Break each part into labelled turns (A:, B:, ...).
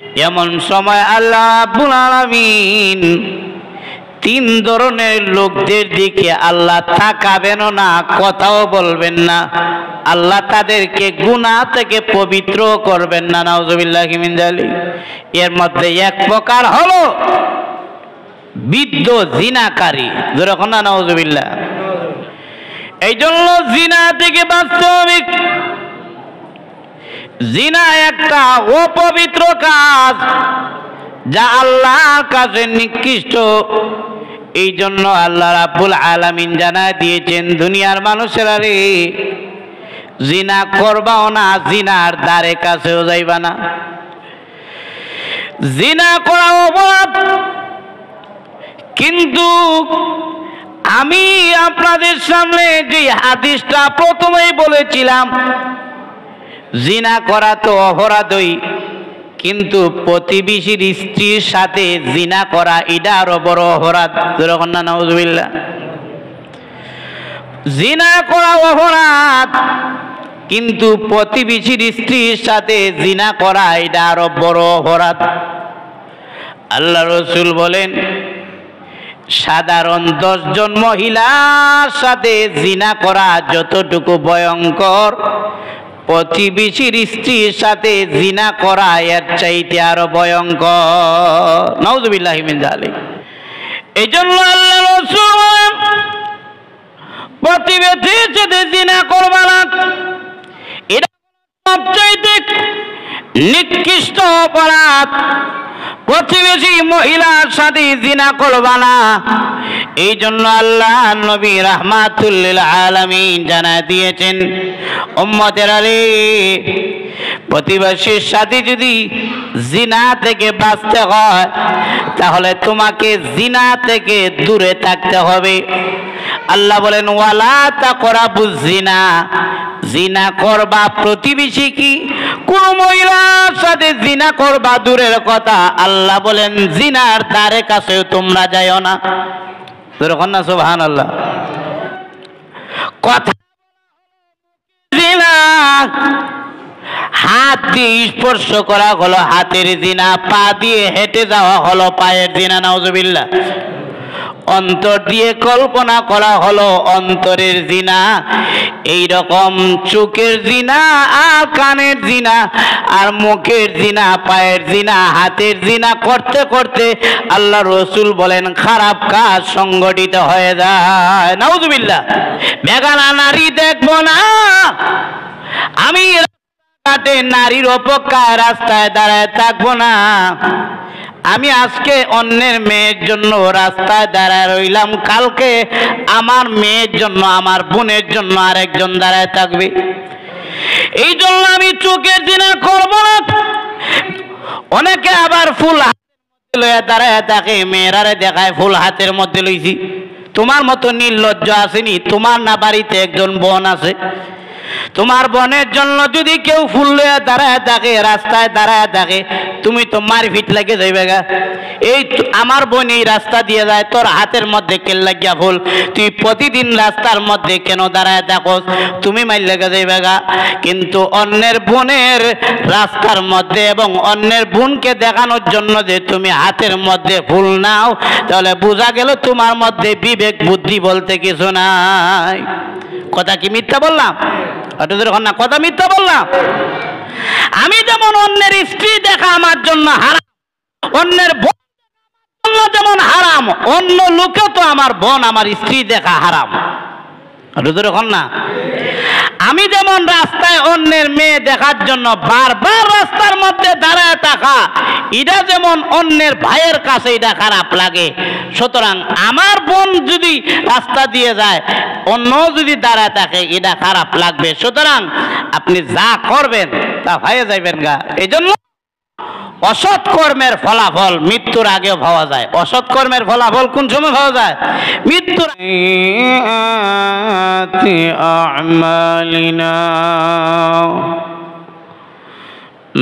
A: এমন সময় আল্লাহ রাব্বুল আলামিন তিন ধরনের লোকদের দিকে আল্লাহ তাকাবেন না, কথাও বলবেন না। আল্লাহ তাদেরকে গুনাহ থেকে পবিত্র করবেন না, নাউযুবিল্লাহি মিন যালিক। এর মধ্যে এক প্রকার হলো বৃদ্ধ জিনাকারী, যেরকম না, নাউযুবিল্লাহ। এই জন্য জিনা থেকে বাঁচতে হবে। জিনা একটা অপবিত্র কাজ, যা আল্লাহর কাছে নিকৃষ্ট। এই জন্য আল্লাহ রাব্বুল আলামিন জানায় দিয়েছেন, দুনিয়ার মানুষেরা রে, জিনা করবাও না, জিনার দ্বারে কাছেও যাইবা না। জিনা করা অপরাধ, কিন্তু আমি আপনাদের সামনে যে হাদিসটা প্রথমেই বলেছিলাম, জিনা করা তো অপরাধই, কিন্তু প্রতিবেশীর স্ত্রীর সাথে জিনা করা এটা আরো বড় অপরাধ। নাউযুবিল্লাহ। জিনা করা অপরাধ, কিন্তু প্রতিবেশীর স্ত্রীর সাথে জিনা করা এটা আরো বড় অপরাধ। আল্লাহ রাসূল বলেন, সাধারণ 10 জন মহিলার সাথে জিনা করা যতটুকু ভয়ঙ্কর, প্রতিবেশীর স্ত্রীর সাথে জিনা করা এর চাইতে আরো ভয়ঙ্কর। নাউযুবিল্লাহি মিন যালিক। এই জন্য আল্লাহ রাসূল বলেন, প্রতিবেশীর সাথে জিনা করবা না, এটা সবচাইতে নিকৃষ্ট অপরাধ। প্রতিবেশী মহিলার সাথে জিনা করবা না। এই জন্য আল্লাহ নবী রাহমাতুল লিল আলামিন জানায় দিয়েছেন, উম্মতেরা রে, প্রতিবেশীর সাথে যদি জিনা থেকে বাঁচতে হয়, তাহলে তোমাকে জিনা থেকে দূরে থাকতে হবে। আল্লাহ বলেন, ওয়ালা তাকরাবুজ জিনা, জিনা করবা প্রতিবেশী কি কোন মহিলার সাথে জিনা করবা দূরের কথা, আল্লাহ বলেন জিনার দ্বারে কাছেও তোমরা যাইও না। সুবহানাল্লাহ। কথা জিনা, হাত দিয়ে স্পর্শ করা হলো হাতের জিনা, পা দিয়ে হেঁটে যাওয়া হলো পায়ের জিনা, নাউযুবিল্লাহ। অন্তর দিয়ে কল্পনা করা হলো অন্তরের জিনা। এই রকম চোখের জিনা আর কানের জিনা আর মুখের জিনা, পায়ের জিনা, হাতের জিনা করতে করতে আল্লাহ রাসূল বলেন খারাপ কাজ সংগঠিত হয়ে যায়, নাউযুবিল্লাহ। বেগানা নারী দেখবো না, আমি নারীর অপেক্ষায় রাস্তায় দাঁড়ায় থাকবো না, আমি আজকে অন্যের মেয়ের জন্য রাস্তায় দাঁড়ায় রইলাম, কালকে আমার মেয়ের জন্য, আমার বোনের জন্য আরেকজন দাঁড়ায় থাকবে। এই জন্য আমি চোখের জিনা করব না। অনেকে আবার ফুল হাতের মধ্যে লইয়া দাঁড়ায় থাকে, মেয়েরারে দেখায় ফুল হাতের মধ্যে লইছি। তোমার মতো নির্লজ্জ আসেনি? তোমার না বাড়িতে একজন বোন আছে, তোমার বোনের জন্য যদি কেউ ফুল লইয়া দাঁড়ায় থাকে, রাস্তায় দাঁড়ায় থাকে, তুমি তো মারপিট লাগে যাইবে গা। এই আমার বোন এই রাস্তা দিয়ে যায়, তোর হাতের মধ্যে কেল লাগিয়া ফুল, তুই প্রতিদিন রাস্তার মধ্যে কেন দাঁড়ায় থাকোস, তুমি মাইর লেগে যাইবে গা। কিন্তু অন্যের বোনের রাস্তার মধ্যে এবং অন্যের বোনকে দেখানোর জন্য যে তুমি হাতের মধ্যে ফুল নাও, তাহলে বোঝা গেল তোমার মধ্যে বিবেক বুদ্ধি বলতে কিছু নাই। কথা কি মিথ্যা বললাম? না, কথা মিথ্যা বললাম? আমি যেমন অন্যের স্ত্রী দেখা আমার জন্য হারাম, অন্যের বোন যেমন হারাম, অন্য লোকে তো আমার বোন আমার স্ত্রী দেখা হারাম। না, আমি যেমন রাস্তায় অন্যের মেয়ে দেখার জন্য বারবার রাস্তার মধ্যে দাঁড়ায় থাকা, এটা যেমন অন্যের ভাইয়ের কাছে এটা খারাপ লাগে, সুতরাং আমার বোন যদি রাস্তা দিয়ে যায়, অন্য যদি দাঁড়ায় থাকে, এটা খারাপ লাগবে। সুতরাং আপনি যা করবেন তা হয়ে যাইবেন গা। এই জন্য অসৎ কর্মের ফলাফল মৃত্যুর আগেও পাওয়া যায়। অসৎ কর্মের ফলাফল কোন সময় পাওয়া যায়? মৃত্যুর আ'মালিনা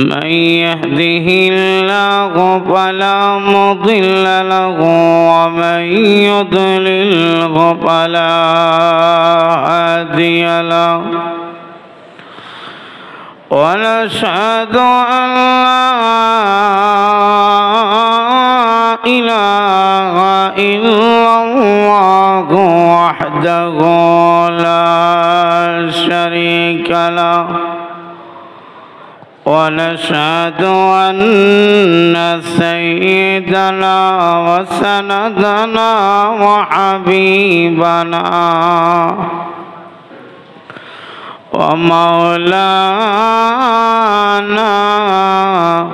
A: من يهده الله فلا مضل له ومن يضلله فلا هادي له ونشهد أن لا ونشهد أن سيدنا وسندنا وحبيبنا ومولانا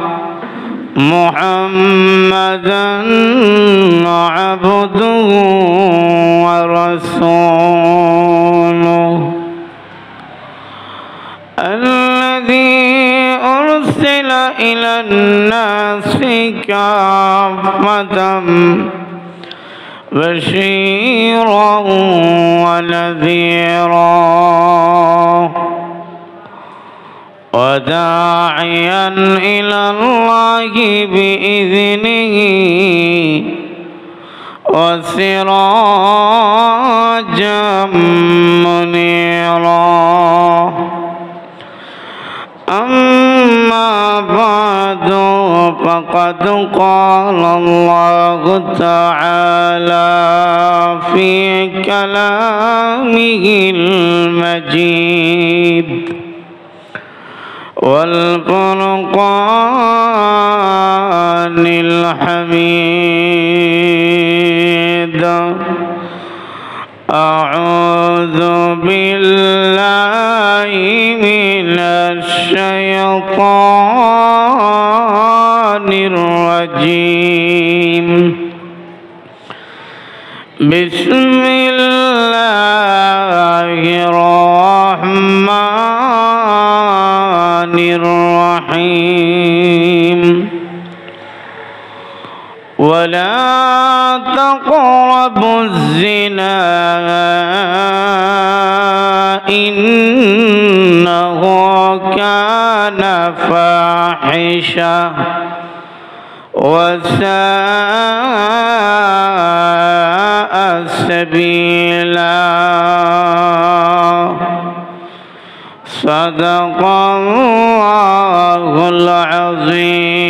A: محمدا عبده ورسوله الذي أرسل إلى الناس كافة بشيرا ونذيرا وداعيا إلى الله بإذنه وسراجا منيرا أما بعد فقد قال الله تعالى في كلامه المجيد والفرقان الحميد أعوذ بالله من الشيطان الرجيم بسم الله الرحمن الرحيم ولا تقربوا الزنا إنه كان فاحشة وساء سبيلا صدق الله العظيم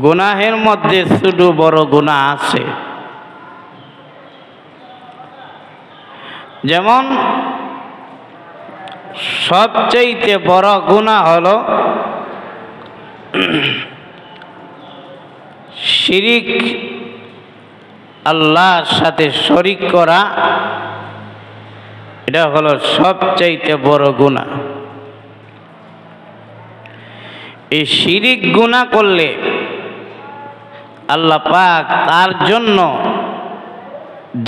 A: গুনাহের মধ্যে ছোট বড় গুনাহ আছে যেমন সবচেয়ে বড় গুনাহ হলো শিরিক আল্লাহর সাথে শরীক করা এটা হলো সবচেয়ে বড় গুনাহ এই শিরিক গুনাহ করলে আল্লাহ পাক তার জন্য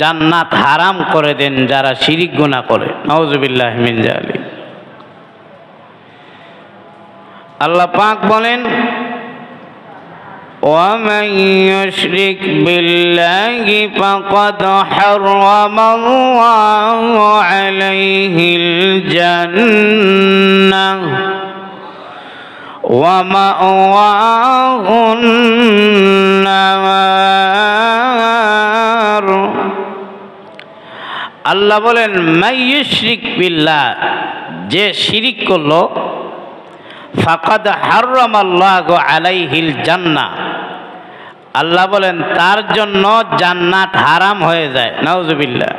A: জান্নাত হারাম করে দেন যারা শিরিক গুনাহ করে নাউজুবিল্লাহি মিন যালিক আল্লাহ পাক বলেন ومن يشرك بالله فقد حرم الله عليه الجنة ومأواه النار আল্লাহ বলেন মান ইউশরিক বিল্লাহ যে শিরিক করলো ফাকাদ হারামাল্লাহু আলাইহিল জান্নাহ আল্লাহ বলেন তার জন্য জান্নাত হারাম হয়ে যায় নাউজুবিল্লাহ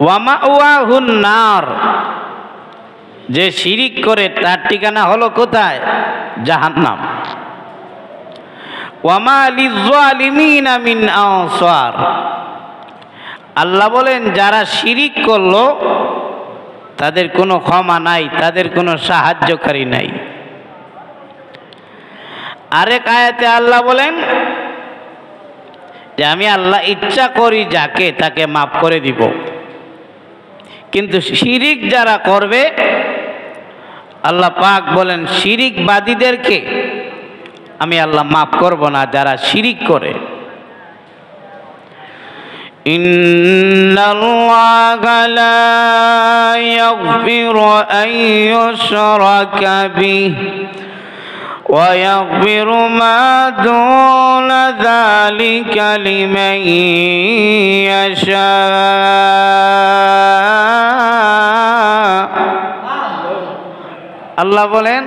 A: ওয়া মাওয়াহুন নার যে শিরিক করে তার ঠিকানা হলো কোথায় জাহান্নাম ওয়া মা লিয-যালিমিনা মিন আনসার আল্লাহ বলেন যারা শিরিক করলো তাদের কোনো ক্ষমা নাই তাদের কোনো সাহায্যকারী নাই আরেক আয়াতে আল্লাহ বলেন যে আমি আল্লাহ ইচ্ছা করি যাকে তাকে মাফ করে দিব কিন্তু শিরিক যারা করবে আল্লাহ পাক বলেন শিরিকবাদীদেরকে আমি আল্লাহ মাফ করব না যারা শিরিক করে ইন্নাল্লাহা লা ইয়াগফিরু আন ইউশরাকা বিহি ওয়া ইয়াগফিরু মা দুনা যালিকা লিমান ইয়াশা আল্লাহ বলেন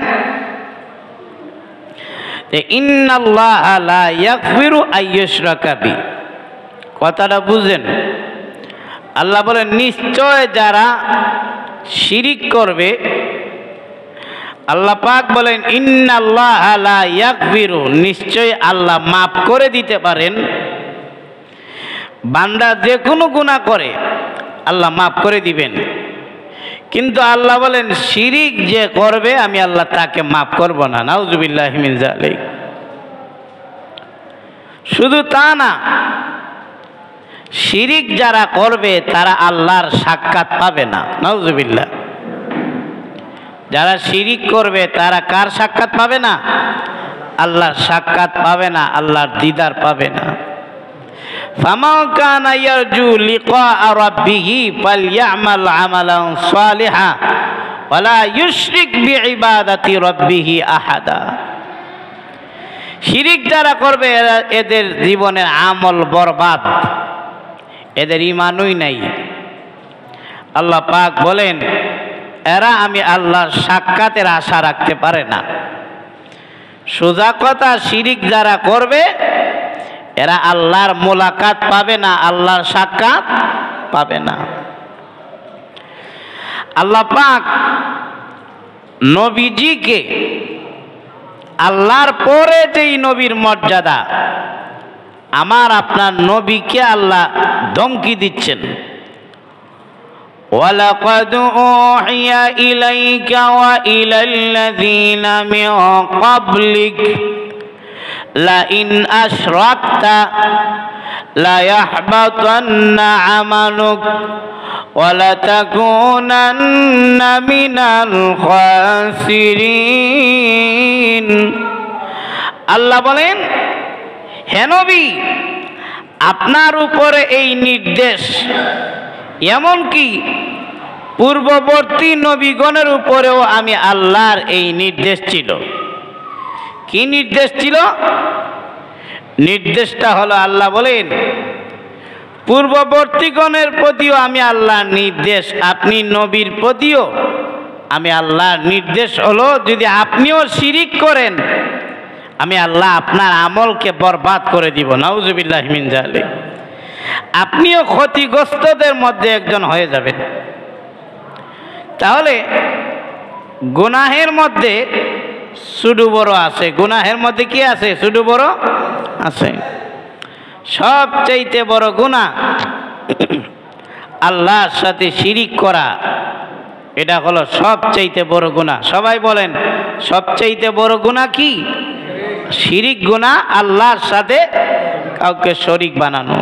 A: যে ইন্নাল্লাহা লা ইয়াগফিরু আন ইউশরাকা বিহি কথাটা বুঝেন আল্লাহ বলেন নিশ্চয় যারা শিরিক করবে, আল্লাহ পাক বলেন ইন্নাল্লাহা লা ইয়াগফিরু, নিশ্চয় আল্লাহ মাফ করে দিতে পারেন। বান্দা যে কোনো গুনাহ করে আল্লাহ মাফ করে দিবেন, কিন্তু আল্লাহ বলেন শিরিক যে করবে আমি আল্লাহ তাকে মাফ করব না। নাউজুবিল্লাহি মিন যালিক। শুধু তা না, শিরিক যারা করবে তারা আল্লাহর সাক্ষাৎ পাবে না। নাউজুবিল্লাহ। যারা শিরিক করবে তারা কার সাক্ষাৎ পাবে না? আল্লাহর সাক্ষাৎ পাবে না, আল্লাহর দিদার পাবে না। ফামান কানা ইয়ারজু লিকা রাব্বিহি ফালইআমাল আমালান সালিহা ওয়ালা ইউশরিক বিইবাদাতি রাব্বিহি আহাদা। শিরিক যারা করবে এদের জীবনের আমল বরবাদ, এদের ঈমানই নাই। আল্লাহ পাক বলেন এরা আমি আল্লাহর সাক্ষাতের আশা রাখতে পারে না। সোজা কথা, শিরিক যারা করবে এরা আল্লাহর মোলাকাত পাবে না, আল্লাহর সাক্ষাৎ পাবে না। আল্লাহ পাক নবীজিকে আল্লাহর পরে যেই নবীর মর্যাদা, আমার আপনার নবীকে আল্লাহ ধমকি দিচ্ছেন, ওয়ালাকাদ উহিয়া ইলাইকা ওয়া ইলাল্লাযীনা মিন ক্বাবলিক লাইন আশরাকতা লায়াহবাতান্না আমালুক ওয়া লাতাকুনান্না মিনাল খাসিরিন। আল্লাহ বলেন হে নবী, আপনার উপরে এই নির্দেশ, এমনকি পূর্ববর্তী নবীগণের উপরেও আমি আল্লাহর এই নির্দেশ ছিল। কি নির্দেশ ছিল? নির্দেশটা হলো আল্লাহ বলেন পূর্ববর্তীগণের প্রতিও আমি আল্লাহর নির্দেশ, আপনি নবীর প্রতিও আমি আল্লাহর নির্দেশ হলো যদি আপনিও শিরিক করেন আমি আল্লাহ আপনার আমলকে বরবাদ করে দিব। নাউজুবিল্লাহি মিন যালিক। আপনিও ক্ষতিগ্রস্তদের মধ্যে একজন হয়ে যাবেন। তাহলে গুনাহের মধ্যে ছোট বড় আছে, গুনাহের মধ্যে কি আছে? ছোট বড় আছে। সবচাইতে বড় গুনাহ আল্লাহর সাথে শিরিক করা, এটা হলো সবচাইতে বড় গুনাহ। সবাই বলেন সবচাইতে বড় গুনাহ কি? শিরিক গুনাহ, আল্লাহর সাথে কাউকে শরীক বানানো।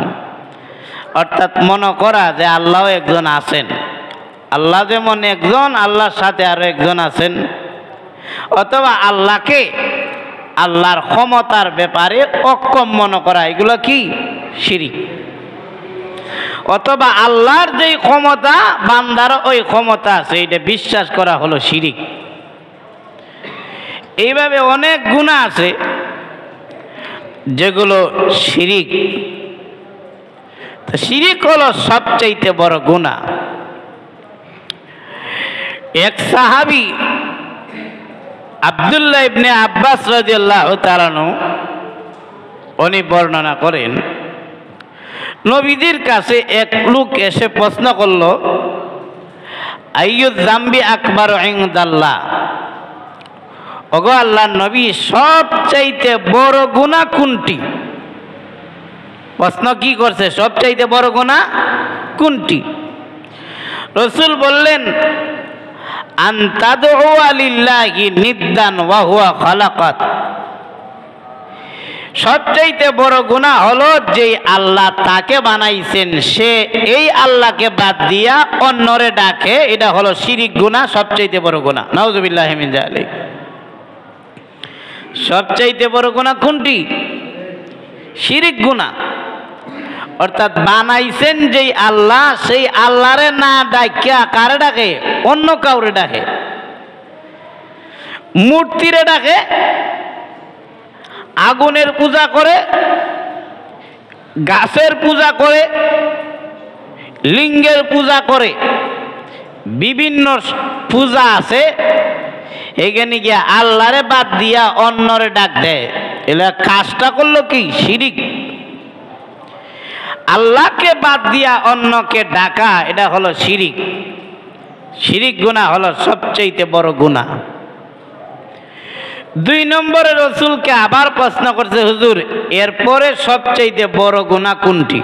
A: অর্থাৎ মনে করা যে আল্লাহ একজন আছেন, আল্লাহ যেমন একজন, আল্লাহর সাথে আরো একজন আছেন। অথবা আল্লাহকে আল্লাহর ক্ষমতার ব্যাপারে অক্ষম মনে করা, এগুলো কি? শিরিক। অথবা আল্লাহর যেই ক্ষমতা বান্দার ওই ক্ষমতা আছে, এটা বিশ্বাস করা হলো শিরিক। এইভাবে অনেক গুনাহ আছে যেগুলো শিরিক। শিরিক হলো সবচাইতে বড় গুনাহ। এক সাহাবী আব্দুল্লাহ ইবনে আব্বাস রাদিয়াল্লাহু তাআলা আনহু উনি বর্ণনা করেন, নবীজির কাছে এক লোক এসে প্রশ্ন করল, আইয়ুয যামবি আকবারু ইনদাল্লাহ, ওগো আল্লাহর নবী সবচাইতে বড় গুনাহ কোনটি? প্রশ্ন কি করছে? সবচাইতে বড় গুনাহ কোনটি? রাসূল বললেন, আন তাদউ লিল্লাহি নিদ্দান ওয়া হুয়া খালাকাত। সবচাইতে বড় গুনাহ হলো যে আল্লাহ তাকে বানাইছেন সে এই আল্লাহকে বাদ দিয়া অন্যরে ডাকে, এটা হলো শিরিক গুনাহ, সবচাইতে বড় গুনাহ। নাউজুবিল্লাহি মিন যালিক। সবচাইতে বড় গুনাহ কোনটি? শিরিক গুনাহ। অর্থাৎ বানাইছেন যেই আল্লাহ, সেই আল্লাহরে না ডাকিয়া কারে ডাকে? অন্য কাউরে ডাকে, মূর্তিরে ডাকে, আগুনের পূজা করে, গাছের পূজা করে, লিঙ্গের পূজা করে, বিভিন্ন পূজা আছে, এখানে গিয়া আল্লাহরে বাদ দিয়া অন্যরে ডাক দেয়। এলা কাজটা করলো কি? শিরিক। আল্লাহকে বাদ দিয়া অন্যকে ডাকা, এটা হলো শিরিক। শিরিক গুনাহ হলো সবচেয়ে বড় গুনাহ। 2 নম্বরে রাসূলকে আবার প্রশ্ন করছে, হুজুর এরপরে সবচেয়ে বড় গুনাহ কোনটি?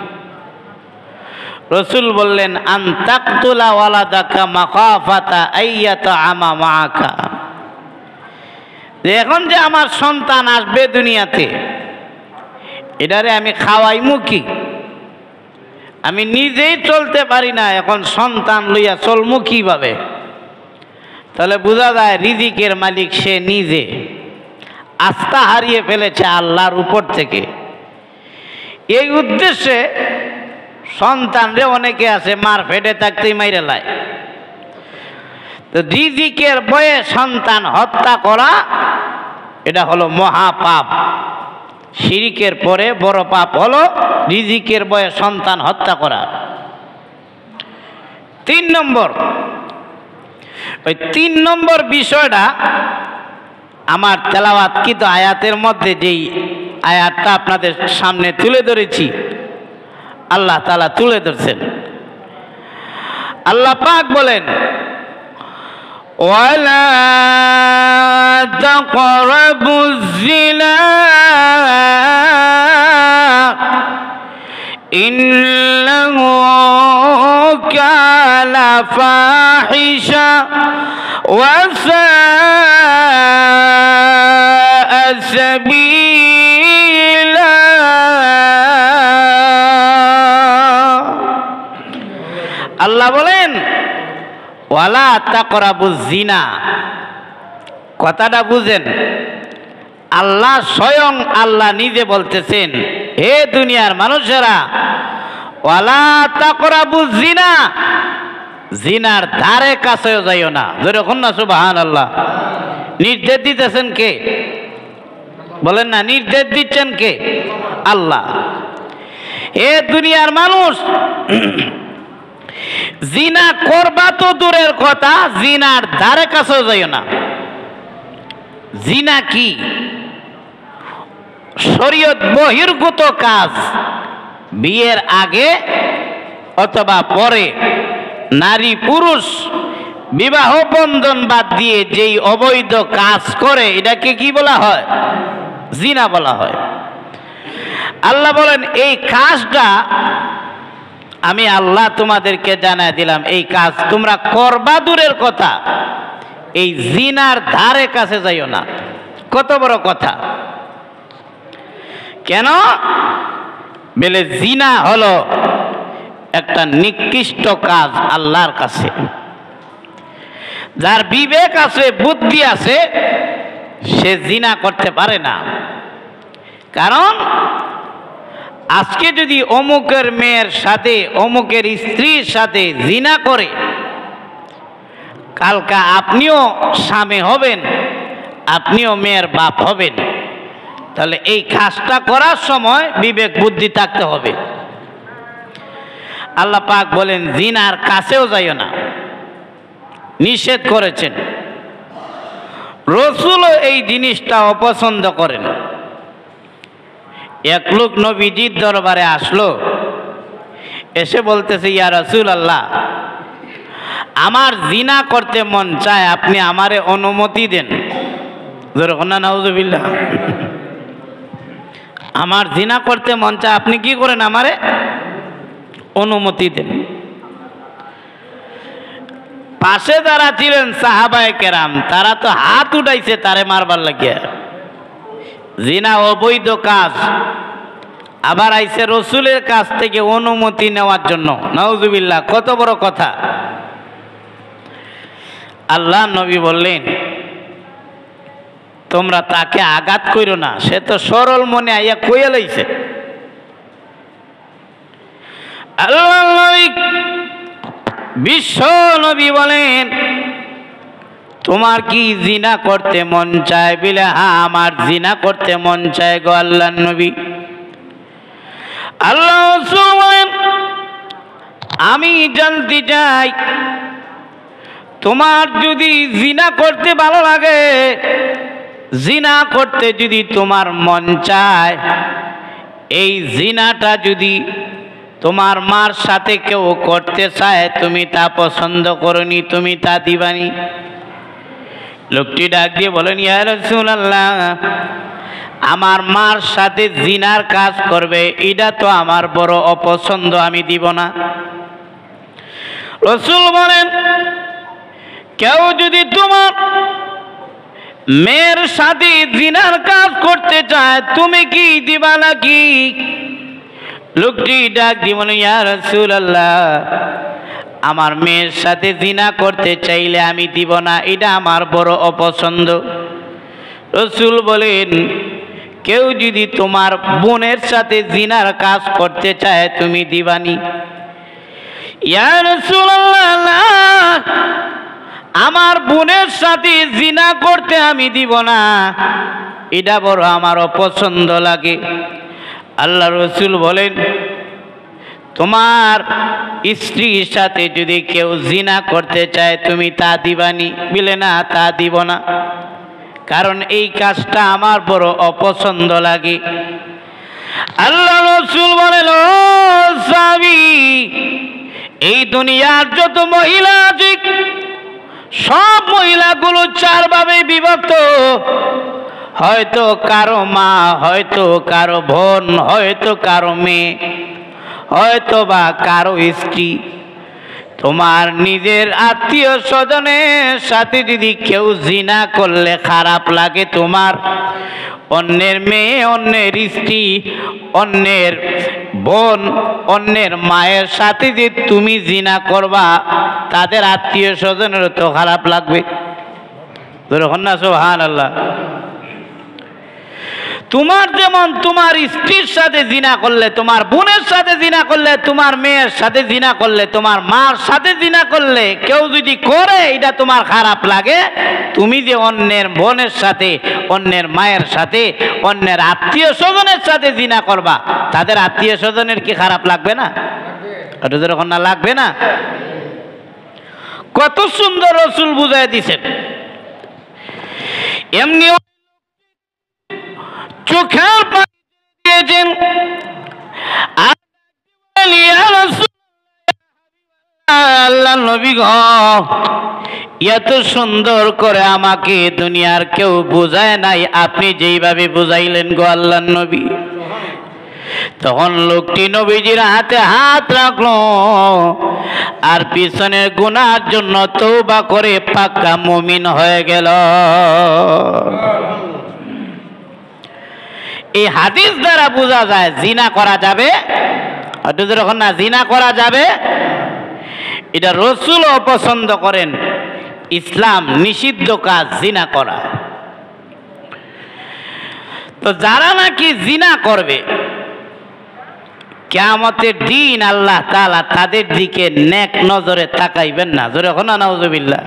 A: রাসূল বললেন, আন তাকতুলা ওয়ালাদাকা মাখাফাতা আইয়াতাআমা মাআকা। যে এখন যে আমার সন্তান আসবে দুনিয়াতে, এটারে আমি খাওয়াইমু কি? আমি নিজেই চলতে পারি না, এখন সন্তান লইয়া চলমু কিভাবে? তাহলে বোঝা যায় রিজিকের মালিক সে নিজে, আস্থা হারিয়ে ফেলেছে আল্লাহর উপর থেকে। এই উদ্দেশ্যে সন্তানরে অনেকে আছে মার ফেটে থাকতেই মাইরে লায়। তো রিজিকের ভয়ে সন্তান হত্যা করা এটা হলো মহাপাপ। শিরিকের পরে বড় পাপ হলো রিজিকের ভয়ে সন্তান হত্যা করা। 3 নম্বর, ওই 3 নম্বর বিষয়টা আমার তেলাওয়াতকৃত আয়াতের মধ্যে যেই আয়াতটা আপনাদের সামনে তুলে ধরেছি, আল্লাহ তাআলা তুলে ধরছেন। আল্লাহ পাক বলেন, ওয়ালা তাকরাবুজ জিনা ইন্নাহু কানা ফাহিশা ওয়া সাআ সাবিলা। আল্লাহ বলেন ওয়ালা তাকরাবুজ জিনা, কথাটা বুঝেন। আল্লাহ স্বয়ং আল্লাহ নিজে বলতেছেন, হে দুনিয়ার মানুষেরা, ওয়ালা তাকরাবুজ জিনা, জিনার ধারে কাছেও যাইও না। যেরকম না সুবহানাল্লাহ। নির্দেশ দিতেছেন কে? বলেন না, নির্দেশ দিচ্ছেন কে? আল্লাহ। হে দুনিয়ার মানুষ, জিনা করবা তো দূরের কথা, জিনার ধারে কাছেও যাইও না। জিনা কি? শরীয়ত বহির্ভূত কাজ। বিয়ের আগে অথবা পরে নারী পুরুষ বিবাহ বন্ধন বাদ দিয়ে যেই অবৈধ কাজ করে, এটাকে কি বলা হয়? জিনা বলা হয়। আল্লাহ বলেন এই কাজটা আমি আল্লাহ তোমাদেরকে জানায় দিলাম, এই কাজ তোমরা করবা দূরের কথা, এই জিনার ধারে কাছে যাইও না। কত বড় কথা! কেন? বলে জিনা হলো একটা নিকৃষ্ট কাজ আল্লাহর কাছে। যার বিবেক আছে, বুদ্ধি আছে, সে জিনা করতে পারে না। কারণ আজকে যদি অমুকের মেয়ের সাথে, অমুকের স্ত্রীর সাথে জিনা করে, কালকা আপনিও স্বামী হবেন, আপনিও মেয়ের বাপ হবেন। তাহলে এই কাজটা করার সময় বিবেক বুদ্ধি থাকতে হবে। আল্লাহ পাক বলেন জিনার কাছেও যাইও না, নিষেধ করেছেন। রাসূলও এই জিনিসটা অপছন্দ করেন। এক লোক নবীজির দরবারে আসলো, এসে বলতেছে, ইয়া রাসূলুল্লাহ, আমার জিনা করতে মন চায়, আপনি আমারে অনুমতি দেন। নাউযুবিল্লাহ। আমার জিনা করতে মন চায়, আপনি কি করেন? আমারে অনুমতি দেন। পাশে যারা ছিলেন সাহাবায়ে কেরাম, তারা তো হাত উঠাইছে তারে মারবার লাগিয়া। জিনা অবৈধ কাজ, আবার আইছে রসুলের কাছ থেকে অনুমতি নেওয়ার জন্য। নাউযুবিল্লাহ, কত বড় কথা! আল্লাহ নবী বললেন, তোমরা তাকে আঘাত করো না, সে তো সরল মনে আইয়া কইয়া লইছে। আল্লাহ নবী, বিশ্ব নবী বলেন, তোমার কি জিনা করতে মন চায়? বলে হ্যাঁ, আমার জিনা করতে মন চায় গো আল্লাহর নবী। আল্লাহ রাসূল বলেন, আমি জানতে চাই, তোমার যদি জিনা করতে ভালো লাগে, জিনা করতে যদি তোমার মন চায়, এই জিনাটা যদি তোমার মার সাথে কেউ করতে চায়, তুমি তা পছন্দ করনি, তুমি তা দিবানি? লোকটি ডাক দিয়ে বলেন, ইয়া রাসূলুল্লাহ, আমার মার সাথে জিনার কাজ করবে, এটা তো আমার বড় অপছন্দ, আমি দিব না। রাসূল বলেন, কেউ যদি তোমার মেয়ের সাথে জিনার কাজ করতে চায়, তুমি কি দিবা নাকি? লোকটি ডাক দিয়ে বলেন, ইয়া রাসূলুল্লাহ, আমার মেয়ের সাথে জিনা করতে চাইলে আমি দিব না, এটা আমার বড় অপছন্দ। রাসূল বলেন, কেউ যদি তোমার বোনের সাথে জিনার কাজ করতে চায়, তুমি দিবানি? ইয়া রাসূলুল্লাহ, আমার বোনের সাথে জিনা করতে আমি দিব না, এটা বড় আমার অপছন্দ লাগে। আল্লাহ রাসূল বলেন, তোমার স্ত্রীর সাথে যদি কেউ জিনা করতে চায়, তুমি তা দিবানি? বলে না, তা দিব না, কারণ এই কাজটা আমার বড় অপছন্দ লাগে। আল্লাহ রাসূল বলেন, ও সাহাবী, এই দুনিয়ার যত মহিলা আছে, সব মহিলাগুলো চার ভাবে বিভক্ত। হয়তো কারো মা, হয়তো কারো বোন, হয়তো কারো মেয়ে, হয়তো বা কারো স্ত্রী। তোমার নিজের আত্মীয় স্বজনের সাথে যদি কেউ জিনা করলে খারাপ লাগে তোমার, অন্যের মেয়ে, অন্যের স্ত্রী, অন্যের বোন, অন্যের মায়ের সাথে যে তুমি জিনা করবা, তাদের আত্মীয় স্বজনেরও তো খারাপ লাগবে। ধরুন না, সুবহানাল্লাহ। তোমার যেমন তোমার স্ত্রীর সাথে জিনা করলে, তোমার বোনের সাথে জিনা করলে, তোমার মেয়ের সাথে জিনা করলে, তোমার মার সাথে জিনা করলে কেউ যদি করে, এটা তোমার খারাপ লাগে, তুমি যে অন্যের বোনের সাথে, অন্যের মায়ের সাথে, অন্যের আত্মীয় স্বজনের সাথে জিনা করবা, তাদের আত্মীয় স্বজনের কি খারাপ লাগবে না? এটা যখন না লাগবে না? কত সুন্দর রাসূল বুঝাই দিয়েছেন। এমনি চোখের পানি দিয়েছেন, আল্লাহ নবী গো, এত সুন্দর করে আমাকে দুনিয়ার কেউ বুঝায় নাই, আপনি যেইভাবে বুঝাইলেন গো আল্লাহর নবী। তখন লোকটি নবীজির হাতে হাত রাখলো, আর পিছনের গুনার জন্য তওবা করে পাক্কা মুমিন হয়ে গেল। এই হাদিস দ্বারা বোঝা যায় জিনা করা যাবে, যখন না জিনা করা যাবে, এটা রাসূল অপছন্দ করেন। ইসলাম নিষিদ্ধ কাজ জিনা করা। তো যারা নাকি জিনা করবে, কিয়ামতের দিন আল্লাহ তাআলা তাদের দিকে নেক নজরে তাকাইবেন না। জোরে এখন না, নাউজুবিল্লাহ।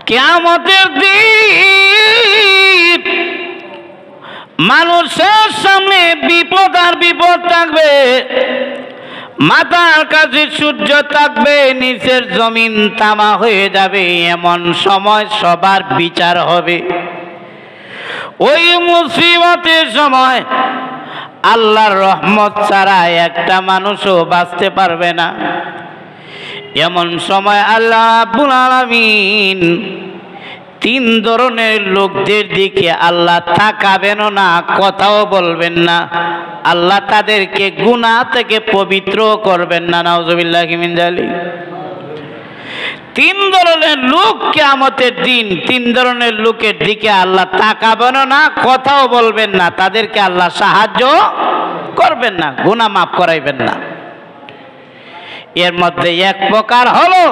A: কিয়ামতের দিন মানুষের সামনে বিপদ আর বিপদ থাকবে, মাথার কাছে সূর্য থাকবে, নিচের জমিন তামা হয়ে যাবে। এমন সময় সবার বিচার হবে। ওই মুসিবতের সময় আল্লাহর রহমত ছাড়া একটা মানুষও বাঁচতে পারবে না। এমন সময় আল্লাহ রাব্বুল আলামিন তিন ধরনের লোকদের দিকে আল্লাহ তাকাবেনও না, কথাও বলবেন না। আল্লাহ তাদেরকে গুনাহ থেকে পবিত্র করবেন না। নাউজুবিল্লাহি মিন যালিক। তিন ধরনের লোক কিয়ামতের দিন, তিন ধরনের লোকের দিকে আল্লাহ তাকাবেনও না, কথাও বলবেন না, তাদেরকে আল্লাহ সাহায্য করবেন না, গুনাহ মাফ করাইবেন না। এর মধ্যে এক প্রকার হলো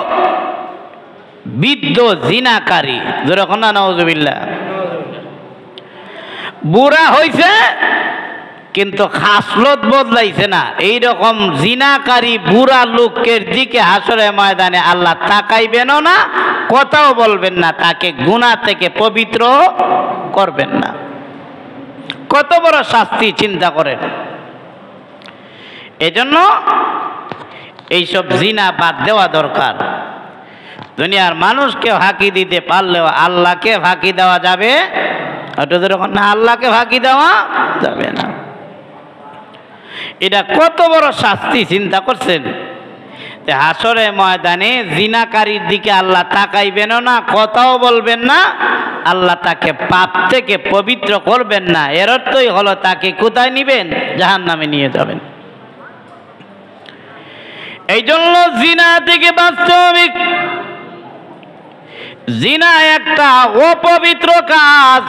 A: বৃদ্ধ জিনাকারী। যেরকম না, নাউজুবিল্লাহ। বুড়া হইছে কিন্তু খাসলত বদলাইছে না, এইরকম জিনাকারী বুড়া লোকের দিকে হাসরের ময়দানে আল্লাহ তাকাইবেনও না, কথাও বলবেন না, তাকে গুনাহ থেকে পবিত্র করবেন না। কত বড় শাস্তি চিন্তা করেন। এজন্য এইসব জিনা বাদ দেওয়া দরকার। দুনিয়ার মানুষকে ফাঁকি দিতে পারলেও আল্লাহকে ফাঁকি দেওয়া যাবে না, আল্লাহকে ফাঁকি দেওয়া যাবে না। এটা কত বড় শাস্তি চিন্তা করছেন? হাসরে ময়দানে জিনাকারীর দিকে আল্লাহ তাকাইবেন না, কথাও বলবেন না, আল্লাহ তাকে পাপ থেকে পবিত্র করবেন না। এর অর্থই হলো তাকে কোথায় নিবেন? জাহান্নামে নিয়ে যাবেন। এই জন্য জিনা থেকে বাঁচতে হবে। জিনা একটা অপবিত্র কাজ,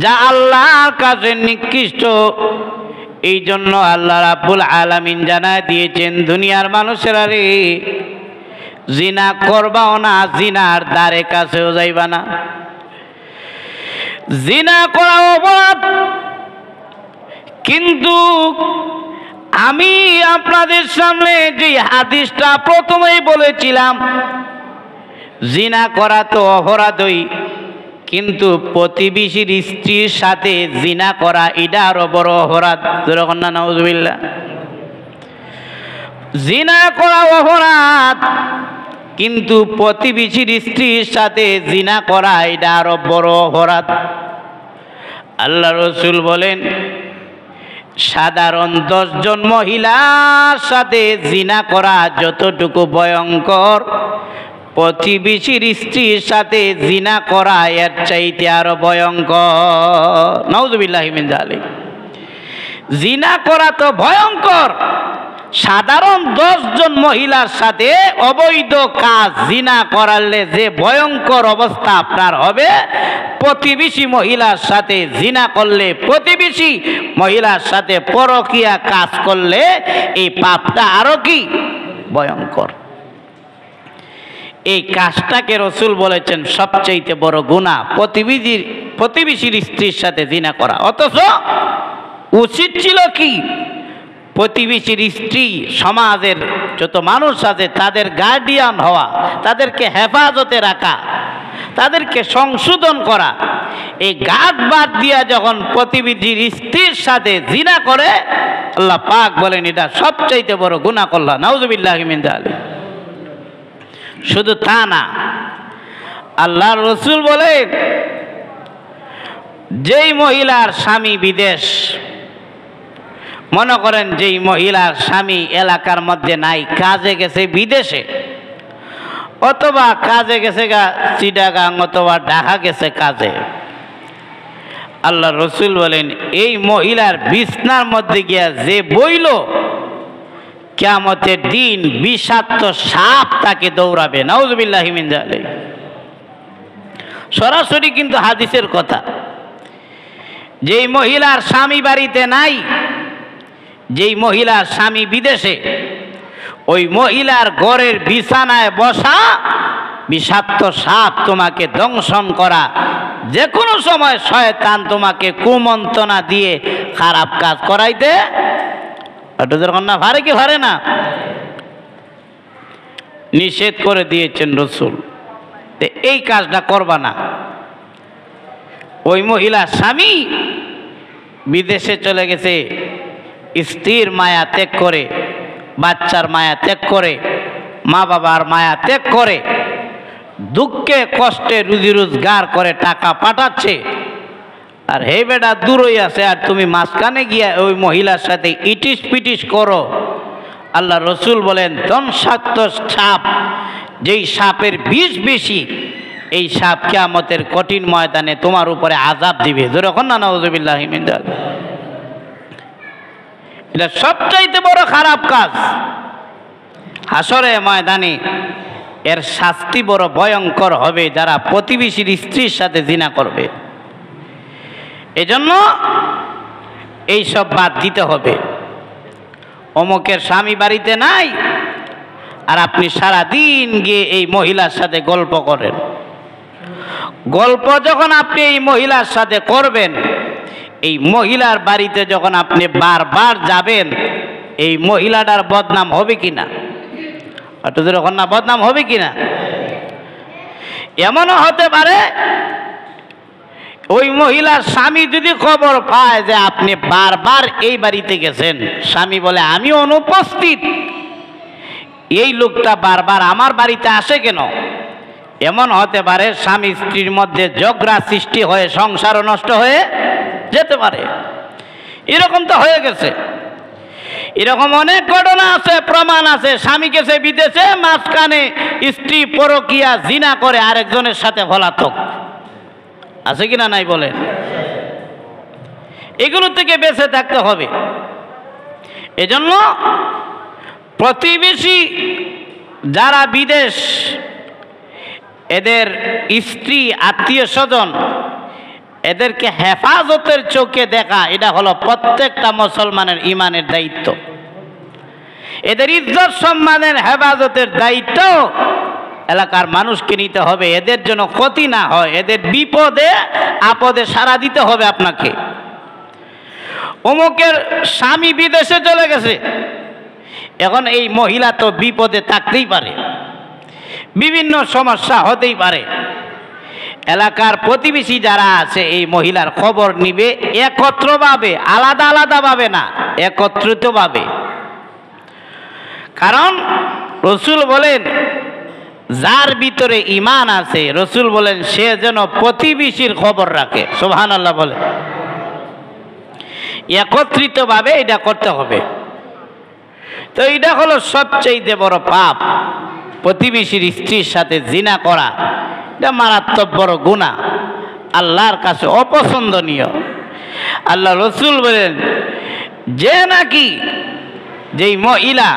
A: যা আল্লাহর কাছে নিকৃষ্ট। এই জন্য আল্লাহ রাব্বুল আলামিন জানায় দিয়েছেন, দুনিয়ার মানুষেরা রে, জিনা করবাও না, জিনার দ্বারে কাছেও যাইবা না। জিনা করা অপরাধ, কিন্তু আমি আপনাদের সামনে যে হাদিসটা প্রথমেই বলেছিলাম, জিনা করা তো অপরাধই, কিন্তু প্রতিবেশীর স্ত্রীর সাথে জিনা করা এটা আরো বড় অপরাধ। যেরকম না, নাউজুবিল্লাহ। জিনা করা অপরাধ, কিন্তু প্রতিবেশীর স্ত্রীর সাথে জিনা করা এটা আরো বড় অপরাধ। আল্লাহ রসুল বলেন, সাধারণ 10 জন মহিলার সাথে জিনা করা যতটুকু ভয়ঙ্কর, প্রতিবেশীর স্ত্রীর সাথে জিনা করা এর চাইতে আরো ভয়ঙ্কর। নাউযুবিল্লাহি মিন যালিক। জিনা করা তো ভয়ঙ্কর, সাধারণ 10 জন মহিলার সাথে অবৈধ কাজ জিনা করালে যে ভয়ঙ্কর অবস্থা আপনার হবে, প্রতিবেশী মহিলার সাথে জিনা করলে, প্রতিবেশী মহিলার সাথে পরকীয়া কাজ করলে এই পাপটা আরো কি ভয়ঙ্কর। এই কাজটাকে রসুল বলেছেন সবচেয়ে বড় গুনাহ, প্রতিবেশীর স্ত্রীর সাথে জিনা করা। অথচ উচিত ছিল কি, প্রতিবেশীর স্ত্রী, সমাজের যত মানুষ আছে তাদের গার্ডিয়ান হওয়া, তাদেরকে হেফাজতে রাখা, তাদেরকে সংশোধন করা। এই গাদ বাদ দিয়া যখন প্রতিবেশীর স্ত্রীর সাথে জিনা করে, আল্লাহ পাক বলেন এটা সবচাইতে বড় গুনাহ করলা। নাউযুবিল্লাহি মিন যালিক। শুধু তা না, আল্লাহর রসুল বলেন, যেই মহিলার স্বামী বিদেশ, মনে করেন যেই মহিলার স্বামী এলাকার মধ্যে নাই, কাজে গেছে বিদেশে, অথবা কাজে গেছে চিটাগাং অথবা ঢাকা গেছে কাজে, আল্লাহ রসুল বলেন এই মহিলার বিছনার মধ্যে গিয়া যে বইল, কিয়ামতের দিন বিষাক্ত সাপ তাকে দৌড়াবে। নাউযুবিল্লাহি মিন যালিক। সরাসরি কিন্তু হাদিসের কথা। যেই মহিলার স্বামী বাড়িতে নাই, যেই মহিলার স্বামী বিদেশে, ওই মহিলার ঘরের বিছানায় বসা বিষাক্ত সাপ তোমাকে দংশন করা, যে কোনো সময় শয়তান তোমাকে কুমন্ত্রণা দিয়ে খারাপ কাজ করাইতে না পারে কি পারে না, নিষেধ করে দিয়েছেন রসুল। এই কাজটা করবা না। ওই মহিলা স্বামী বিদেশে চলে গেছে, স্ত্রীর মায়া ত্যাগ করে, বাচ্চার মায়া ত্যাগ করে, মা বাবার মায়া ত্যাগ করে, দুঃখে কষ্টে রুজি রোজগার করে টাকা পাঠাচ্ছে, আর হে বেটা দূরই আছে, আর তুমি মাঝখানে গিয়া ওই মহিলার সাথে ইটিস পিটিস করো। আল্লাহ রসুল বলেন, দংশাক্ত সাপ, যেই সাপের বিষ বেশি, এই সাপ কিয়ামতের কঠিন ময়দানে তোমার উপরে আযাব দিবে। যখন না, নাউযুবিল্লাহি মিন যালিক। এটা সবচাইতে বড় খারাপ কাজ। হাসরে ময়দানে এর শাস্তি বড় ভয়ঙ্কর হবে যারা প্রতিবেশীর স্ত্রীর সাথে জিনা করবে। এজন্য এইসব বাদ দিতে হবে। অমুকের স্বামী বাড়িতে নাই, আর আপনি সারা দিন গিয়ে এই মহিলার সাথে গল্প করেন। গল্প যখন আপনি এই মহিলার সাথে করবেন, এই মহিলার বাড়িতে যখন আপনি বারবার যাবেন, এই মহিলাটার বদনাম হবে কিনা? যখন না, বদনাম হবে কিনা? এমনও হতে পারে ওই মহিলার স্বামী যদি খবর পায় যে আপনি বারবার এই বাড়িতে গেছেন, স্বামী বলে আমি অনুপস্থিত, এই লোকটা বারবার আমার বাড়িতে আসে কেন? এমন হতে পারে স্বামী স্ত্রীর মধ্যে ঝগড়া সৃষ্টি হয়ে সংসারও নষ্ট হয়ে যেতে পারে। এরকম তো হয়ে গেছে। এরকম অনেক ঘটনা আছে, প্রমাণ আছে। স্বামী গেছে বিদেশে, মাঝখানে স্ত্রী পরকীয়া জিনা করে আরেকজনের সাথে পলাতক, আছে কিনা নাই বলেন? এগুলো থেকে বেঁচে থাকতে হবে। এজন্য প্রতিবেশী যারা বিদেশ, এদের স্ত্রী, আত্মীয় স্বজন, এদেরকে হেফাজতের চোখে দেখা, এটা হলো প্রত্যেকটা মুসলমানের ইমানের দায়িত্ব। এদের ইজ্জত সম্মানের হেফাজতের দায়িত্ব এলাকার মানুষকে নিতে হবে। এদের জন্য ক্ষতি না হয়, এদের বিপদে আপদে সাড়া দিতে হবে আপনাকে। অমুকের স্বামী বিদেশে চলে গেছে, এখন এই মহিলা তো বিপদে থাকতেই পারে, বিভিন্ন সমস্যা হতেই পারে। এলাকার প্রতিবেশী যারা আছে এই মহিলার খবর নিবে একত্রভাবে, আলাদা আলাদাভাবে না, একত্রিতভাবে। কারণ রসুল বলেন যার ভিতরে ঈমান আছে, রসুল বলেন সে যেন প্রতিবেশীর খবর রাখে। সুবহানাল্লাহ বলে। একত্রিতভাবে এটা করতে হবে। তো এটা হলো সবচেয়ে বড় পাপ, প্রতিবেশীর স্ত্রীর সাথে জিনা করা। এটা মারাত্মক বড় গুনাহ, আল্লাহর কাছে অপছন্দনীয়। আল্লাহ রসুল বলেন যে নাকি যেই মহিলা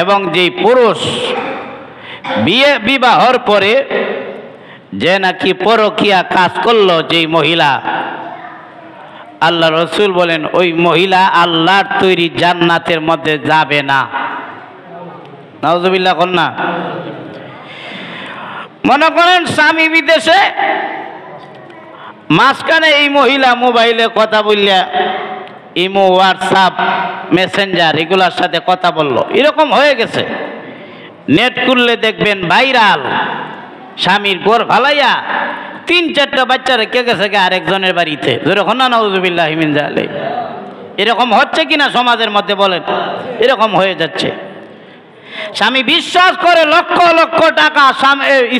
A: এবং যেই পুরুষ বিবাহর পরে যে নাকি পরকীয়া কাজ করলো, যেই মহিলা, আল্লাহ রসুল বলেন ওই মহিলা আল্লাহর তৈরি জান্নাতের মধ্যে যাবে না। নাউজুবিল্লাহ কন্যা। মনে করেন স্বামী বিদেশে, মাঝখানে এই মহিলা মোবাইলে কথা বললে, ইমো, হোয়াটসঅ্যাপ, মেসেঞ্জার এগুলোর সাথে কথা বললো, এরকম হয়ে গেছে। নেট খুললে দেখবেন ভাইরাল, স্বামীর ঘর ফালাইয়া 3-4টা বাচ্চা রেখে গেছে আরেকজনের বাড়িতে। যেরকম না, নাউজুবিল্লাহি মিন যালিক। এরকম হচ্ছে কিনা সমাজের মধ্যে বলেন? এরকম হয়ে যাচ্ছে। স্বামী বিশ্বাস করে লক্ষ লক্ষ টাকা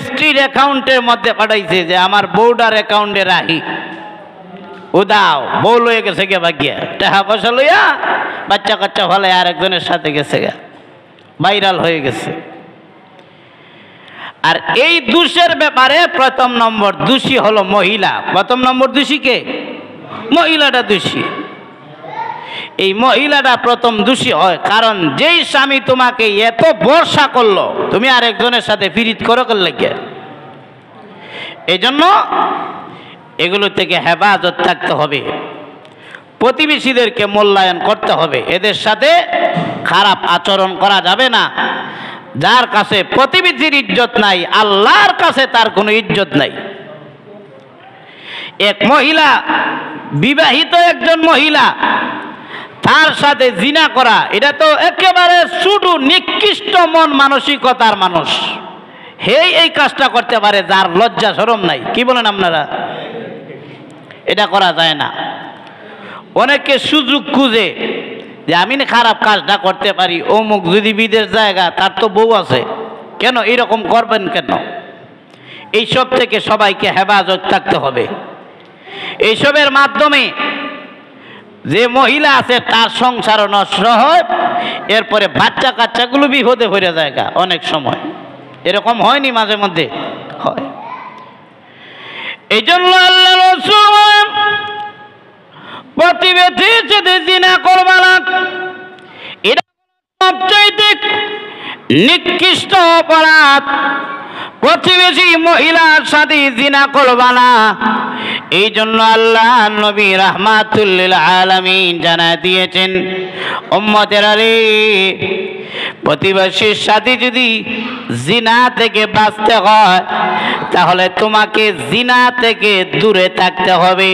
A: স্ত্রীর অ্যাকাউন্টের মধ্যে পাঠাইছে যে আমার বউটার অ্যাকাউন্টে রাখি, ও দাও, বউ লয়ে গেছে গে ভাগিয়া, টাকা পয়সা লইয়া বাচ্চা কাচ্চা ফলে আরেকজনের সাথে গেছে গা, ভাইরাল হয়ে গেছে। আর এই দোষের ব্যাপারে প্রথম নম্বর দোষী হলো মহিলা। প্রথম নম্বর দোষী কে? মহিলাটা দোষী। এই মহিলাটা প্রথম দোষী হয়, কারণ যেই স্বামী তোমাকে এত ভরসা করলো, তুমি আরেকজনের সাথে পীড়িত করো লেগে। এই জন্য এগুলো থেকে হেফাজত থাকতে হবে। প্রতিবেশীদেরকে মূল্যায়ন করতে হবে, এদের সাথে খারাপ আচরণ করা যাবে না। যার কাছে প্রতিবেশীর ইজ্জত নাই, আল্লাহর কাছে তার কোনো ইজ্জত নাই। এক মহিলা, বিবাহিত একজন মহিলা, তার সাথে জিনা করা, এটা তো একেবারে শুধু নিকৃষ্ট মন মানসিকতার মানুষ হেই এই কাজটা করতে পারে, যার লজ্জা শরম নাই। কি বলেন আপনারা? এটা করা যায় না। অনেকে সুযোগ খুঁজে যে আমি না খারাপ কাজটা করতে পারি, অমুক যদি বিদেশ জায়গা, তার তো বউ আছে, কেন এরকম করবেন কেন? এইসব থেকে সবাইকে হেফাজত থাকতে হবে। এইসবের মাধ্যমে যে মহিলা আছে তার সংসারও নষ্ট হয়, এরপরে বাচ্চা কাচ্চাগুলো বিপদে পড়ে যায় অনেক সময়। এরকম হয়নি? মাঝে মধ্যে হয়। এই জন্য আল্লাহ রাসূল প্রতিবেশী সাথে জিনা করবা না, এটা সবচেয়ে নিকৃষ্ট অপরাধ। প্রতিবেশী মহিলার সাথে জিনা করবা না। এই জন্য আল্লাহ নবী রাহমাতুল লিল আলামিন জানায় দিয়েছেন, উম্মতেরা রে, প্রতিবেশীর সাথে যদি জিনা থেকে বাঁচতে হয় তাহলে তোমাকে জিনা থেকে দূরে থাকতে হবে।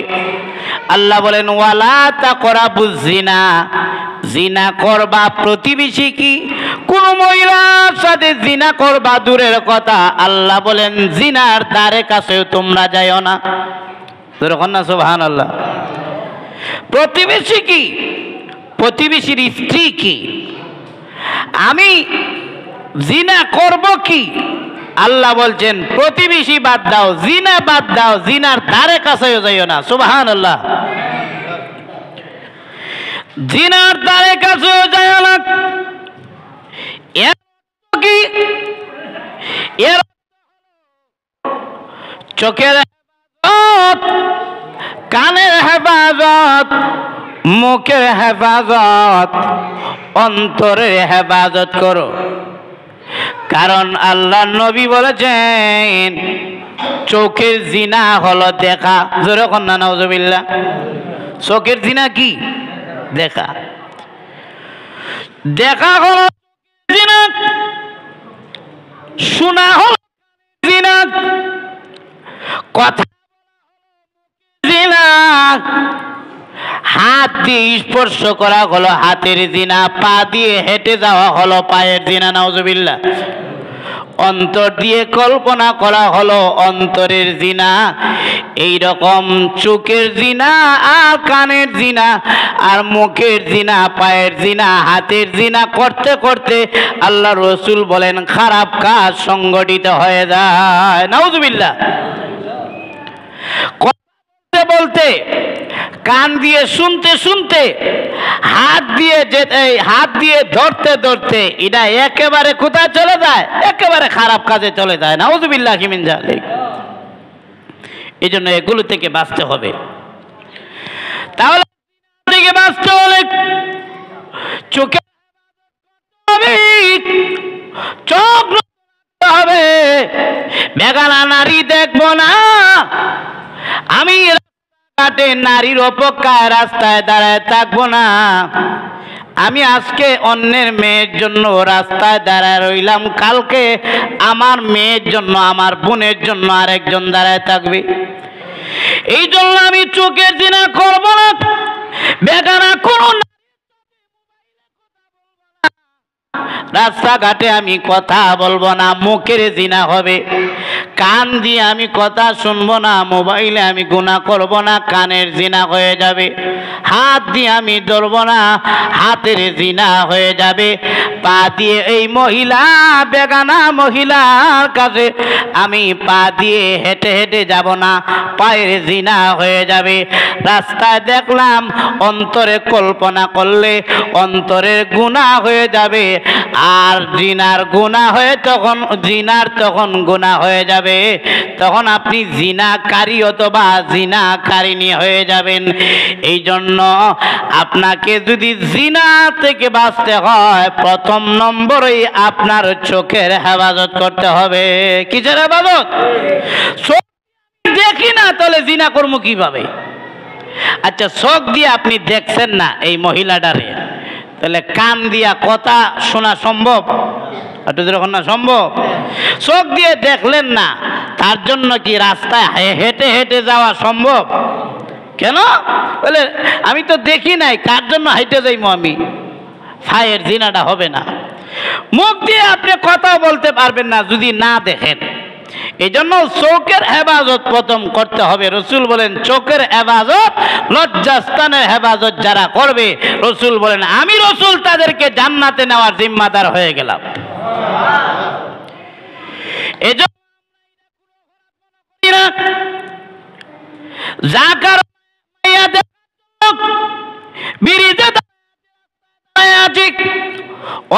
A: আল্লাহ বলেন ওয়ালা তাকরাবুজ জিনা, জিনা করবা প্রতিবেশী কি কোন মহিলার সাথে জিনা করবা দূরের কথা, আল্লাহ বলেন জিনার দ্বারে কাছেও তোমরা যাইও না। সুবহানাল্লাহ। প্রতিবেশী কি? প্রতিবেশীর স্ত্রী কি? আমি জিনা করব কি? আল্লাহ বলছেন প্রতিবেশী বাদ দাও, জিনা বাদ দাও, জিনার ধারে কাছেও যাইও না। সুবহানাল্লাহ। জিনার দ্বারে কাছেও যায় না। এর কি? এর চোখের হেফাজত, কানের হেফাজত, মুখের হেফাজত, অন্তরের হেফাজত করো। কারণ আল্লাহ নবী বলেছেন চোখের জিনা হলো দেখা। জোরে কন্যা নাউজুবিল্লাহ। চোখের জিনা কি? দেখা। দেখা হলো জিনা, শোনা হলো জিনা, কথা জিনা, হাত দিয়ে স্পর্শ করা হলো হাতের জিনা, পা দিয়ে হেঁটে যাওয়া হলো পায়ের জিনা। নাউজুবিল্লাহ। অন্তর দিয়ে কল্পনা করা হলো অন্তরের জিনা। এই রকম চোখের জিনা আর কানের জিনা আর মুখের জিনা, পায়ের জিনা, হাতের জিনা করতে করতে আল্লাহ রসুল বলেন খারাপ কাজ সংগঠিত হয়ে যায়। নাউজুবিল্লাহ। বলতে কান দিয়ে শুনতে শুনতে, হাত দিয়ে ধরতে ধরতে এটা একেবারে কোথায় চলে যায়? একেবারে খারাপ কাজে চলে যায়। নাউজুবিল্লাহ মিন যালিক। এই জন্য এগুলো থেকে বাঁচতে হবে। তাহলে থেকে বাঁচতে হলে চোখে চোখ হবে, বেগানা নারী দেখবো না। আমি ঘাটে নারীর অপেক্ষায় রাস্তায় দাঁড়ায় থাকবো না। আমি আজকে অন্যের মেয়ের জন্য রাস্তায় দাঁড়ায় রইলাম, কালকে আমার মেয়ের জন্য, আমার বোনের জন্য আরেকজন দাঁড়ায় থাকবে। এই জন্য আমি চোখের জিনা করবো না, বেগানা কোনো রাস্তাঘাটে আমি কথা বলবো না, মুখের জিনা হবে। কান দিয়ে আমি কথা শুনবো না, মোবাইলে আমি গুনাহ করবো না, কানের জিনা হয়ে যাবে। হাত দিয়ে আমি ধরবো না, হাতের জিনা হয়ে যাবে। পা দিয়ে এই মহিলা, বেগানা মহিলার কাছে আমি পা দিয়ে হেঁটে হেঁটে যাব না, পায়ের জিনা হয়ে যাবে। রাস্তায় দেখলাম, অন্তরে কল্পনা করলে অন্তরের গুনাহ হয়ে যাবে। আর জিনার গুনাহ হয়ে জিনার তখন গুনাহ হয়ে যাবে। তখন আপনি জিনাকারী অথবা জিনাকারিনী হয়ে যাবেন। এই জন্য আপনাকে যদি জিনা থেকে বাঁচতে হয়, প্রথম নম্বরেই আপনার চোখের হেফাজত করতে হবে। কিসের হেফাজত? চোখ দেখি না, তাহলে জিনা কর্ম কিভাবে? আচ্ছা, চোখ দিয়ে আপনি দেখছেন না এই মহিলাটারে, তাহলে কান দিয়া কথা শোনা সম্ভব? একটু যখন না সম্ভব। চোখ দিয়ে দেখলেন না, তার জন্য কি রাস্তায় হেঁটে হেঁটে যাওয়া সম্ভব? কেন? বলে আমি তো দেখি নাই, কার জন্য হেঁটে যাইবো আমি? পায়ের জিনাটা হবে না। মুখ দিয়ে আপনি কথা বলতে পারবেন না যদি না দেখেন। এই জন্য চোখের হেফাজত প্রথম করতে হবে। রসুল বলেন চোখের হেফাজত, লজ্জাস্থানের হেফাজত যারা করবে, রসুল বলেন আমি রসুল তাদেরকে জান্নাতে নেওয়ার জিম্মাদার হয়ে গেলাম। এই জন্য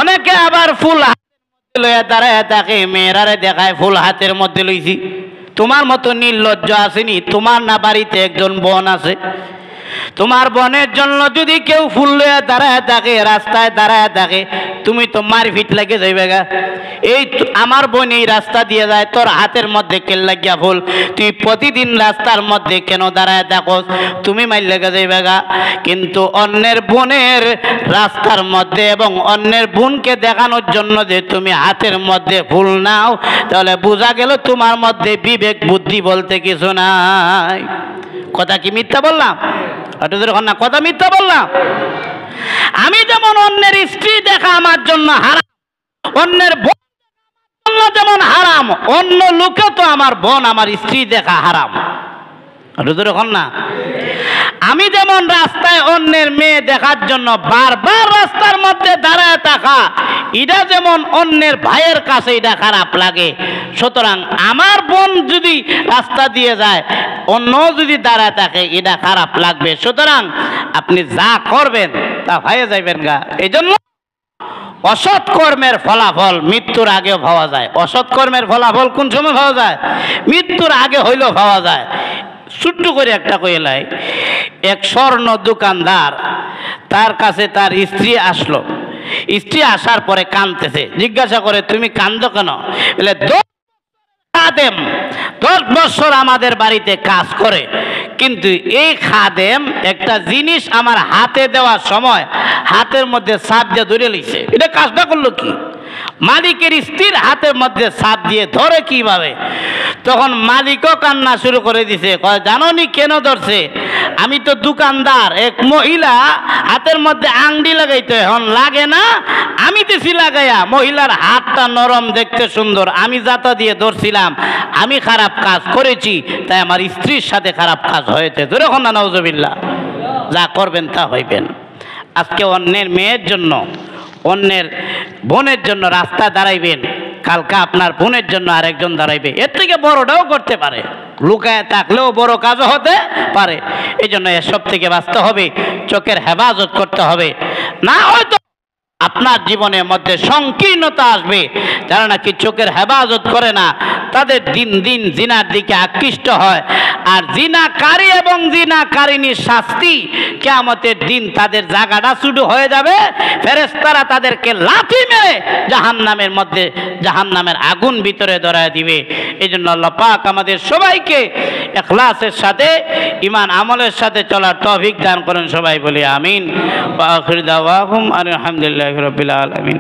A: অনেকে আবার ফুল লইয়া দাঁড়ায় তাকে মেয়েরারে দেখায় ফুল হাতের মধ্যে লইছি। তোমার মতো নির্লজ্জ আসেনি? তোমার না বাড়িতে একজন বোন আছে, তোমার বোনের জন্য যদি কেউ ফুল লইয়া দাঁড়ায় থাকে, রাস্তায় দাঁড়ায় থাকে, তুমি তো মারপিট লাগে যাইবে গা। এই আমার বোন এই রাস্তা দিয়ে যায়, তোর হাতের মধ্যে কেল লাগিয়া ফুল, তুই প্রতিদিন রাস্তার মধ্যে কেন দাঁড়ায় থাকো? তুমি মাইর লেগে যাইবে গা। কিন্তু অন্যের বোনের রাস্তার মধ্যে এবং অন্যের বোনকে দেখানোর জন্য যে তুমি হাতের মধ্যে ফুল নাও, তাহলে বোঝা গেল তোমার মধ্যে বিবেক বুদ্ধি বলতে কিছু নাই। কথা কি মিথ্যা বললাম? না, কথা মিথ্যা বললাম? আমি যেমন অন্যের স্ত্রী দেখা আমার জন্য হারাম, অন্যের বোন যেমন হারাম, অন্য লোকে তো আমার বোন আমার স্ত্রী দেখা হারাম। না, আমি যেমন রাস্তায় অন্যের মেয়ে দেখার জন্য বারবার রাস্তার মধ্যে দাঁড়ায় থাকা, এটা যেমন অন্যের ভাইয়ের কাছে এটা খারাপ লাগে, সুতরাং আমার বোন যদি রাস্তা দিয়ে যায়, অন্য যদি দাঁড়ায় থাকে, এটা খারাপ লাগবে। সুতরাং আপনি যা করবেন তা ভাইয়ে যাইবেন গা। এই জন্য অসৎ কর্মের ফলাফল মৃত্যুর আগেও পাওয়া যায়। অসৎ কর্মের ফলাফল কোন সময় পাওয়া যায়? মৃত্যুর আগে হইলেও পাওয়া যায়। ছোট্ট করে একটা কইলাই, এক স্বর্ণ দোকানদার, তার কাছে তার স্ত্রী আসলো। স্ত্রী আসার পরে কাঁদতেছে। জিজ্ঞাসা করে, তুমি কাঁদো কেন? বলে, 10 বছর আমাদের বাড়িতে কাজ করে, কিন্তু এই খাদেম একটা জিনিস আমার হাতে দেওয়ার সময় হাতের মধ্যে চাপ দিয়ে ধরে লিছে। এটা কাজটা করলো কি? মালিকের স্ত্রীর হাতের মধ্যে চাপ দিয়ে ধরে কিভাবে? তখন মালিকও কান্না শুরু করে দিছে। জানো নি কেন ধরছে? আমি তো দোকানদার, এক মহিলা হাতের মধ্যে আংটি লাগাইতে এখন লাগে না, আমি দিছি লাগাইয়া। মহিলার হাতটা নরম, দেখতে সুন্দর, আমি যাতা দিয়ে ধরছিলাম, আমি খারাপ কাজ করেছি, তাই আমার স্ত্রীর সাথে খারাপ কাজ হয়েছে। যখন না নাউজুবিল্লাহ, যা করবেন তা হইবেন। আজকে অন্যের মেয়ের জন্য, অন্যের বোনের জন্য রাস্তা দাঁড়াইবেন, কালকে আপনার বোনের জন্য আরেকজন দাঁড়াইবে। এর থেকে বড়টাও করতে পারে, লুকায় থাকলেও বড় কাজও হতে পারে। এই জন্য এসব থেকে বাঁচতে হবে, চোখের হেফাজত করতে হবে। না হয়তো আপনার জীবনের মধ্যে সংকীর্ণতা আসবে। যারা নাকি চোখের হেফাজত করে না, তাদের দিন দিন জিনার দিকে আকৃষ্ট হয়। আর জিনাকারী এবং জিনাকারিনীর শাস্তি কিয়ামতের দিন তাদের জায়গাটা শুরু হয়ে যাবে। ফেরেশতারা তাদেরকে লাথি মেরে জাহান্নামের মধ্যে, জাহান্নামের আগুন ভিতরে ধরায় দিবে। এই জন্য আল্লাহ পাক আমাদের সবাইকে ইখলাসের সাথে, ঈমান আমলের সাথে চলার তৌফিক দান করেন। সবাই বলি আমিন। ওয়া আখির দাওয়াহুম আলহামদুলিল্লাহি রাব্বিল আলামিন।